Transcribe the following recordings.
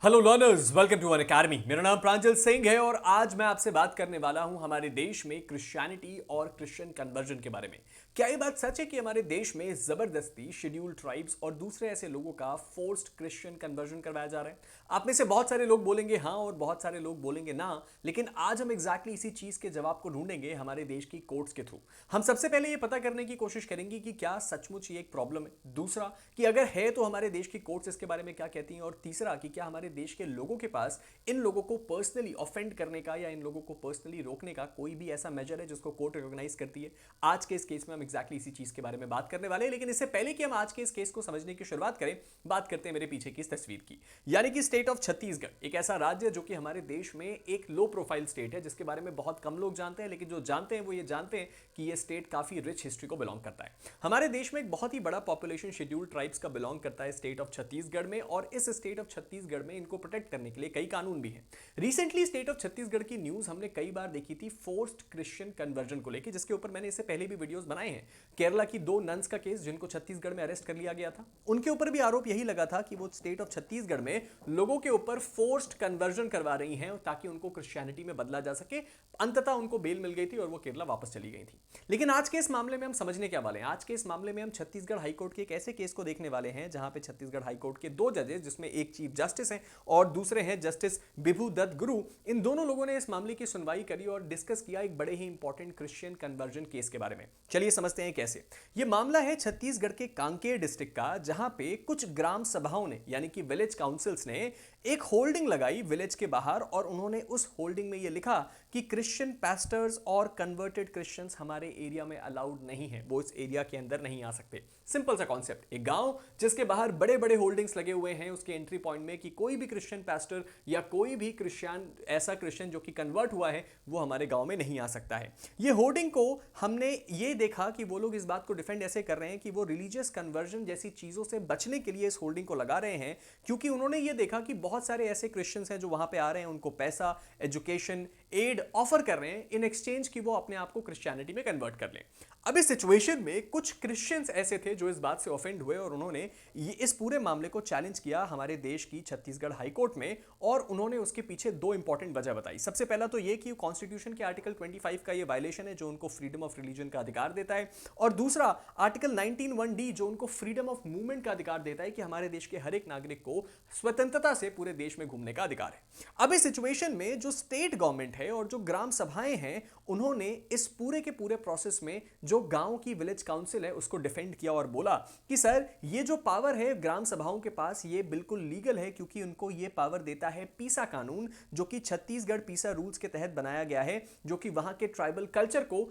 Hello learners, welcome to Unacademy. मेरा नाम प्रांजल सिंह है और आज मैं आपसे बात करने वाला हूं हमारे देश में क्रिश्चियनिटी और क्रिश्चियन कन्वर्जन के बारे में। क्या ये बात सच है कि हमारे देश में जबरदस्ती शेड्यूल्ड ट्राइब्स और दूसरे ऐसे लोगों का फोर्स्ड क्रिश्चियन कन्वर्जन करवाया जा रहा है? आप में से बहुत सारे लोग बोलेंगे हाँ और बहुत सारे लोग बोलेंगे ना, लेकिन आज हम एग्जैक्टली इसी चीज के जवाब को ढूंढेंगे हमारे देश की कोर्ट्स के थ्रू। हम सबसे पहले ये पता करने की कोशिश करेंगे कि क्या सचमुच ये एक प्रॉब्लम है, दूसरा कि अगर है तो हमारे देश की कोर्ट्स इसके बारे में क्या कहती हैं, और तीसरा कि क्या हमारे देश के लोगों के पास इन लोगों को पर्सनली ऑफेंड करने का या इन लोगों को पर्सनली रोकने का कोई भी ऐसा मेजर है जिसको कोर्ट रिकॉग्नाइज करती है। आज के इस केस में हम एग्जैक्टली इसी चीज के बारे में बात करने वाले हैं, लेकिन इससे पहले कि हम आज के इस केस को समझने की शुरुआत करें, बात करते हैं मेरे पीछे की इस तस्वीर की। यानी कि स्टेट ऑफ छत्तीसगढ़ एक ऐसा राज्य है जो कि हमारे देश में एक लो प्रोफाइल स्टेट है, जिसके बारे में बहुत कम लोग जानते हैं, लेकिन जो जानते हैं वो ये जानते हैं कि ये स्टेट काफी रिच हिस्ट्री को बिलोंग करता है। हमारे देश में एक बहुत ही बड़ा पॉपुलेशन शेड्यूल्ड ट्राइब्स का बिलोंग करता है स्टेट ऑफ छत्तीसगढ़ में, और इस स्टेट ऑफ छत्तीसगढ़ में इनको प्रोटेक्ट करने के लिए कई कानून भी हैं। रिसेंटली स्टेट ऑफ छत्तीसगढ़ की न्यूज हमने कई बार देखी थी फोर्स्ड क्रिश्चियन कन्वर्जन को लेकर, जिसके ऊपर मैंने इससे पहले भी वीडियोस बनाए हैं। केरला की दो नन्स का केस जिनको छत्तीसगढ़ में अरेस्ट कर लिया गया था, उनके ऊपर भी आरोप यही लगा था कि वो स्टेट ऑफ छत्तीसगढ़ में लोगों के ऊपर फोर्स्ड कन्वर्जन करवा रही हैं ताकि उनको क्रिश्चियनिटी में बदला जा सके। अंततः उनको बेल मिल गई थी और वो केरला वापस चली गई थी। लेकिन आज के इस मामले में हम समझने क्या वाले हैं? आज के इस मामले में हम छत्तीसगढ़ हाईकोर्ट के एक ऐसे केस को देखने वाले हैं जहां पे छत्तीसगढ़ हाईकोर्ट के दो जजेस, जिसमें एक चीफ जस्टिस हैं और दूसरे हैं जस्टिस विभू दत्त गुरु, इन दोनों लोगों ने इस मामले की सुनवाई करी और डिस्कस किया एक बड़े ही इंपॉर्टेंट क्रिश्चियन कन्वर्जन केस के बारे में। चलिए समझते हैं कैसे। यह मामला है छत्तीसगढ़ के कांकेर डिस्ट्रिक्ट का, जहां पे कुछ ग्राम सभाओं ने यानी कि विलेज काउंसिल्स ने एक होल्डिंग लगाई विलेज के बाहर, और उन्होंने उस होल्डिंग में यह लिखा कि क्रिश्चियन पास्टर्स और कन्वर्टेड क्रिश्चियंस हमारे एरिया में अलाउड नहीं है, वो इस एरिया के अंदर नहीं आ सकते। सिंपल सा कॉन्सेप्ट, एक गांव जिसके बाहर बड़े बड़े होल्डिंग्स लगे हुए हैं उसके एंट्री पॉइंट में कि कोई भी क्रिश्चियन पास्टर या कोई भी क्रिश्चियन, ऐसा क्रिश्चियन जो कि कन्वर्ट हुआ है, वो हमारे गांव में नहीं आ सकता है। ये होर्डिंग को हमने ये देखा कि वो लोग इस बात को डिफेंड ऐसे कर रहे हैं कि वो रिलीजियस कन्वर्जन जैसी चीजों से बचने के लिए इस होर्डिंग को लगा रहे हैं, क्योंकि उन्होंने ये देखा कि बहुत सारे ऐसे क्रिश्चियंस हैं जो वहां पे आ रहे हैं, उनको पैसा, एजुकेशन, एड ऑफर कर रहे हैं इन एक्सचेंज की वो अपने आप को क्रिश्चियनिटी में कन्वर्ट कर लें। अब इस सिचुएशन में कुछ क्रिश्चियंस ऐसे थे जो इस बात से ऑफेंड हुए और उन्होंने ये इस पूरे मामले को चैलेंज किया हमारे देश की छत्तीसगढ़ हाईकोर्ट में, और उन्होंने उसके पीछे दो इंपॉर्टेंट वजह बताई। सबसे पहला तो ये कि कॉन्स्टिट्यूशन के आर्टिकल 25 का ये वायलेशन है जो उनको फ्रीडम ऑफ रिलीजन का अधिकार देता है, और दूसरा आर्टिकल 19(1)(d जो उनको फ्रीडम ऑफ मूवमेंट का अधिकार देता है कि हमारे देश के हर एक नागरिक को स्वतंत्रता से पूरे देश में घूमने का अधिकार है। अब इस सिचुएशन में जो स्टेट गवर्नमेंट है और जो ग्राम सभाएं हैं, उन्होंने इस पूरे के पूरे प्रोसेस में जो गांव की विलेज काउंसिल है उसको डिफेंड किया और बोला कि सर, ये जो पावर है ग्राम सभाओं के पास ये बिल्कुल लीगल है, क्योंकि उनको ये पावर देता है पीसा कानून, जो कि छत्तीसगढ़ पीसा रूल्स के तहत बनाया गया है, जो कि वहां के ट्राइबल कल्चर को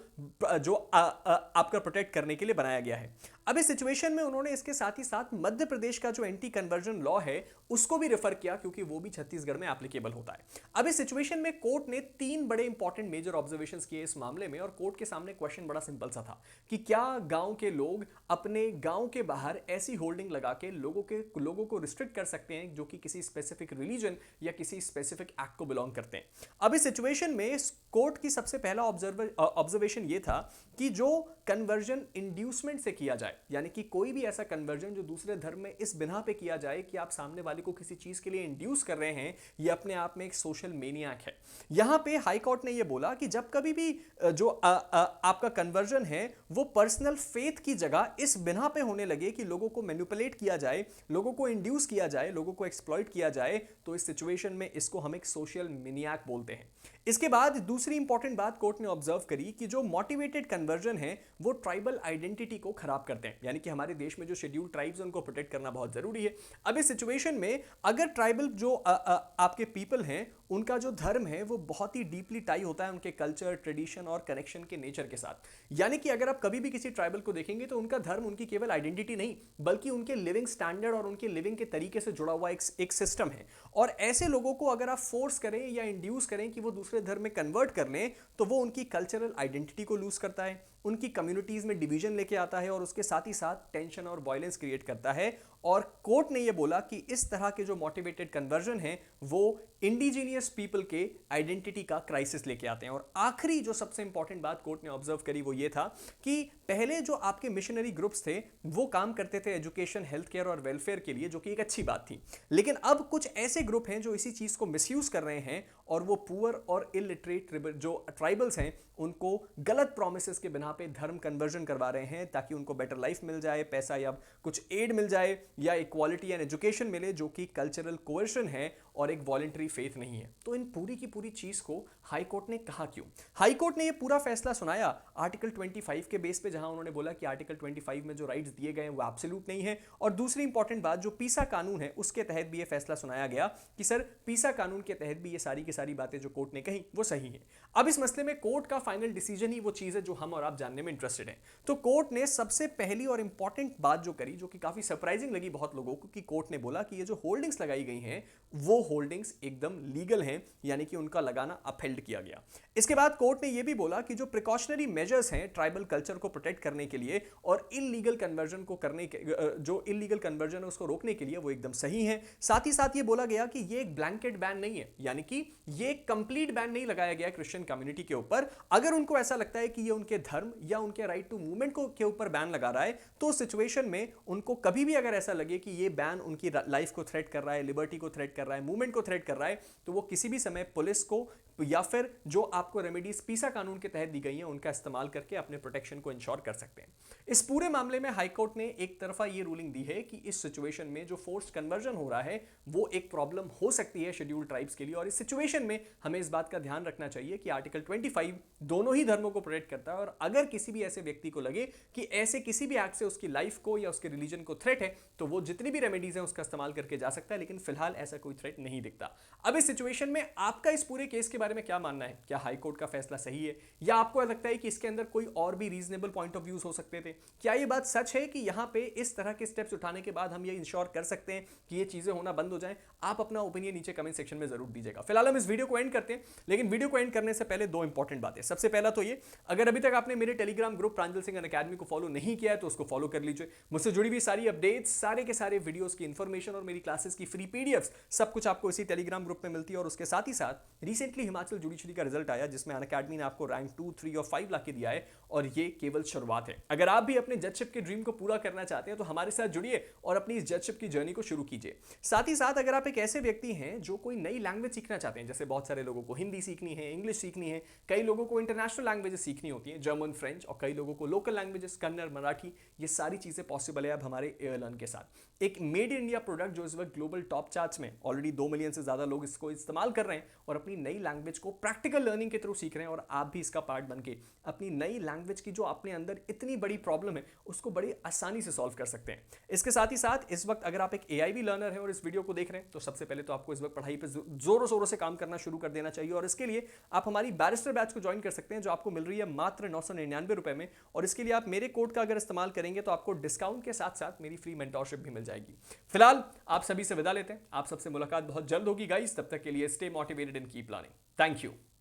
जो आपका प्रोटेक्ट करने के लिए बनाया गया है। अब इस सिचुएशन में उन्होंने इसके साथ ही साथ मध्य प्रदेश का जो एंटी कन्वर्जन लॉ है उसको भी रेफर किया, क्योंकि वो भी छत्तीसगढ़ में एप्लीकेबल होता है। अब इस सिचुएशन में कोर्ट ने तीन बड़े इंपॉर्टेंट मेजर ऑब्जर्वेशंस किए इस मामले में, और कोर्ट के सामने क्वेश्चन बड़ा सिंपल सा था कि क्या गांव के लोग अपने गांव के बाहर ऐसी होल्डिंग लगा के लोगों को रिस्ट्रिक्ट कर सकते हैं जो कि किसी स्पेसिफिक रिलीजन या किसी स्पेसिफिक एक्ट को बिलोंग करते हैं। अब इस सिचुएशन में कोर्ट की सबसे पहला ऑब्जर्वेशन ये था कि जो कन्वर्जन इंड्यूसमेंट से किया जाए, यानी कि कोई भी ऐसा कन्वर्जन जो दूसरे धर्म में इस बिना पे किया जाए कि आप सामने वाले को किसी चीज के लिए इंड्यूस कर रहे हैं, ये अपने आप में एक सोशल मेनियाक है। यहां पे हाई कोर्ट ने ये बोला कि जब कभी भी जो आपका कन्वर्जन है वो पर्सनल फेथ की जगह इस बिना पे होने लगे कि लोगों को मैनिपुलेट किया जाए, लोगों को इंड्यूस किया जाए, लोगों को एक्सप्लॉइट किया जाए, तो इस सिचुएशन में इसको हम एक सोशल मेनियाक बोलते हैं। इसके बाद दूसरी इंपॉर्टेंट बात कोर्ट ने ऑब्जर्व करी कि जो मोटिवेटेड कन्वर्जन है वो ट्राइबल आइडेंटिटी को खराब करते हैं, यानी कि हमारे देश में जो शेड्यूल्ड ट्राइब्स हैं उनको प्रोटेक्ट करना बहुत जरूरी है। अब इस सिचुएशन में अगर ट्राइबल जो आपके पीपल हैं उनका जो धर्म है वो बहुत ही डीपली टाई होता है उनके कल्चर, ट्रेडिशन और कनेक्शन के नेचर के साथ, यानी कि अगर आप कभी भी किसी ट्राइबल को देखेंगे तो उनका धर्म उनकी केवल आइडेंटिटी नहीं बल्कि उनके लिविंग स्टैंडर्ड और उनके लिविंग के तरीके से जुड़ा हुआ एक सिस्टम है। और ऐसे लोगों को अगर आप फोर्स करें या इंड्यूस करें कि वो दूसरे धर्म में कन्वर्ट कर लें, तो वो उनकी कल्चरल आइडेंटिटी को लूज करता है, उनकी कम्युनिटीज में डिवीजन लेके आता है और उसके साथ ही साथ टेंशन और वायलेंस क्रिएट करता है। और कोर्ट ने यह बोला कि इस तरह के जो मोटिवेटेड कन्वर्जन है वो इंडिजीनियस पीपल के आइडेंटिटी का क्राइसिस लेके आते हैं। और आखिरी जो सबसे इंपॉर्टेंट बात कोर्ट ने ऑब्जर्व करी वो ये था कि पहले जो आपके मिशनरी ग्रुप्स थे वो काम करते थे एजुकेशन, हेल्थ केयर और वेलफेयर के लिए, जो कि एक अच्छी बात थी। लेकिन अब कुछ ऐसे ग्रुप हैं जो इसी चीज को मिसयूज कर रहे हैं और वो पुअर और इलिटरेट जो ट्राइबल्स हैं उनको गलत प्रोमिसेस के बिना पे धर्म कन्वर्जन करवा रहे हैं ताकि उनको बेटर लाइफ मिल जाए, पैसा या कुछ एड मिल जाए या इक्वालिटी एंड एजुकेशन मिले, जो कि कल्चरल कोएर्शन है और एक वॉलंटरी फेथ नहीं है। तो इन पूरी की पूरी चीज को हाई कोर्ट ने कहा क्यों? हाई कोर्ट ने ये पूरा फैसला सुनाया आर्टिकल 25 के बेस पे, जहां उन्होंने बोला कि आर्टिकल 25 में जो राइट्स दिए गए हैं वो एब्सोल्यूट नहीं है। और दूसरी इंपॉर्टेंट बात, जो पीसा कानून है उसके तहत भी ये फैसला सुनाया गया कि सर पीसा कानून के तहत भी ये सारी की सारी बातें जो कोर्ट ने कही वो सही है। अब इस मसले में कोर्ट का फाइनल डिसीजन ही वो चीज है जो हम और आप जानने में इंटरेस्टेड हैं। तो कोर्ट ने सबसे पहली और इंपॉर्टेंट बात जो करी, जो कि काफी सरप्राइजिंग लगी बहुत लोगों को, कि कोर्ट ने बोला कि ये जो होल्डिंग्स लगाई गई हैं वो होल्डिंग्स एकदम लीगल हैं, यानी कि उनका लगाना अपहेल्ड किया गया। इसके बाद कोर्ट ने यह भी बोला कि जो प्रिकॉशनरी मेजर्स हैं ट्राइबल कल्चर को प्रोटेक्ट करने के लिए और इलीगल कन्वर्जन को करने के जो इलीगल कन्वर्जन है उसको रोकने के लिए वो एकदम सही है। साथ ही साथ ये बोला गया कि ये एक ब्लैंकेट बैन नहीं है, यानी कि ये कंप्लीट बैन नहीं लगाया गया क्रिश्चियन कम्युनिटी के ऊपर। अगर उनको ऐसा लगता है कि ये उनके धर्म या उनके राइट टू मूवमेंट को के ऊपर बैन लगा रहा है, तो सिचुएशन में उनको कभी भी अगर ऐसा लगे कि ये बैन उनकी लाइफ को थ्रेट कर रहा है, लिबर्टी को थ्रेट कर रहा है, मूवमेंट को थ्रेट कर रहा है, तो वो किसी भी समय पुलिस को या फिर जो आपको रेमेडीज पीसा कानून के तहत दी गई हैं उनका इस्तेमाल करके अपने प्रोटेक्शन को इंश्योर कर सकते हैं। इस पूरे मामले में हाई कोर्ट ने एक तरफा ये रूलिंग दी है कि इस सिचुएशन में जो फोर्स्ड कन्वर्जन हो रहा है वो एक प्रॉब्लम हो सकती है शेड्यूल्ड ट्राइब्स के लिए। और इस सिचुएशन में हमें इस बात का ध्यान रखना चाहिए कि आर्टिकल 25 दोनों ही धर्मों को प्रोटेक्ट करता है और अगर किसी भी ऐसे व्यक्ति को लगे कि ऐसे किसी भी एक्ट से उसकी लाइफ को या उसके रिलीजन को थ्रेट है तो वो जितनी भी रेमेडीज हैं उसका इस्तेमाल करके जा सकता है। लेकिन फिलहाल ऐसा कोई थ्रेट नहीं दिखता। अब इस सिचुएशन में आपका इस पूरे केस के बारे में क्या मानना है? क्या हाई कोर्ट का फैसला सही है या आपको लगता है कि इसके अंदर कोई और भी रीजनेबल पॉइंट ऑफ व्यूज हो सकते थे? क्या ये बात सच है कि यहां पे इस तरह के स्टेप्स उठाने के बाद हम ये इंश्योर कर सकते हैं कि ये चीजें होना बंद हो जाएं? आप अपना ओपिनियन नीचे कमेंट सेक्शन में जरूर दीजिएगा। फिलहाल हम इस वीडियो को एंड करते हैं, लेकिन वीडियो को एंड करने से पहले दो इंपॉर्टेंट बातें। सबसे पहला तो ये, अगर अभी तक आपने मेरे टेलीग्राम ग्रुप प्रांजल सिंह अकेडमी को फॉलो नहीं किया है तो उसको फॉलो कर लीजिए। मुझसे जुड़ी हुई सारी अपडेट्स, सारे के सारे वीडियोस की इंफॉर्मेशन और मेरी क्लासेस की फ्री पीडीएफ्स सब कुछ आपको इसी टेलीग्राम ग्रुप में मिलती है। और उसके साथ ही साथ रिसेंटली हिमाचल जुडिशरी का रिजल्ट आया जिसमें अनअकैडमी ने आपको रैंक 2, 3 और 5 ला के दिया है और ये केवल शुरुआत है। अगर आप भी अपने जजशिप के ड्रीम को पूरा करना चाहते हैं तो हमारे साथ जुड़िए और अपनी इस जजशिप की जर्नी को शुरू कीजिए। साथ ही साथ अगर आप एक ऐसे व्यक्ति हैं जो कोई नई लैंग्वेज सीखना चाहते हैं, जैसे बहुत सारे लोगों को हिंदी सीखनी है, इंग्लिश सीखनी है, कई लोगों को इंटरनेशनल लैंग्वेजेस सीखनी होती हैं, जर्मन, फ्रेंच, और कई लोगों को लोकल लैंग्वेजेस कन्नड़, मराठी, ये सारी चीजें पॉसिबल है अब हमारे एयरलर्न के साथ। एक मेड इन इंडिया प्रोडक्ट जो इस वक्त ग्लोबल टॉप चार्ट्स में ऑलरेडी 2 मिलियन से ज्यादा लोग इसको इस्तेमाल कर रहे हैं और अपनी नई लैंग्वेज को प्रैक्टिकल लर्निंग के थ्रू सीख रहे हैं। और आप भी इसका पार्ट बन के अपनी नई लैंग्वेज की जो अपने अंदर इतनी बड़ी प्रॉब्लम है उसको बड़ी आसानी से सॉल्व कर सकते हैं। इसके साथ ही साथ इस वक्त अगर आप एक एआईवी लर्नर है और इस वीडियो को देख रहे हैं तो सबसे पहले तो आपको इस वक्त पढ़ाई पे जोरों शोरों से काम करना शुरू कर देना चाहिए। और इसके लिए आप हमारी बैरिस्टर बैच को ज्वाइन कर सकते हैं जो आपको मिल रही है मात्र 999 रुपए में। और इसके लिए आप मेरे कोड का अगर इस्तेमाल करेंगे तो आपको डिस्काउंट के साथ साथ मेरी फ्री मेंटोरशिप भी मिल जाएगी। फिलहाल आप सभी से विदा लेते हैं, आप सबसे मुलाकात बहुत जल्द होगी गाइस। तब तक के लिए stay motivated and keep learning. Thank you.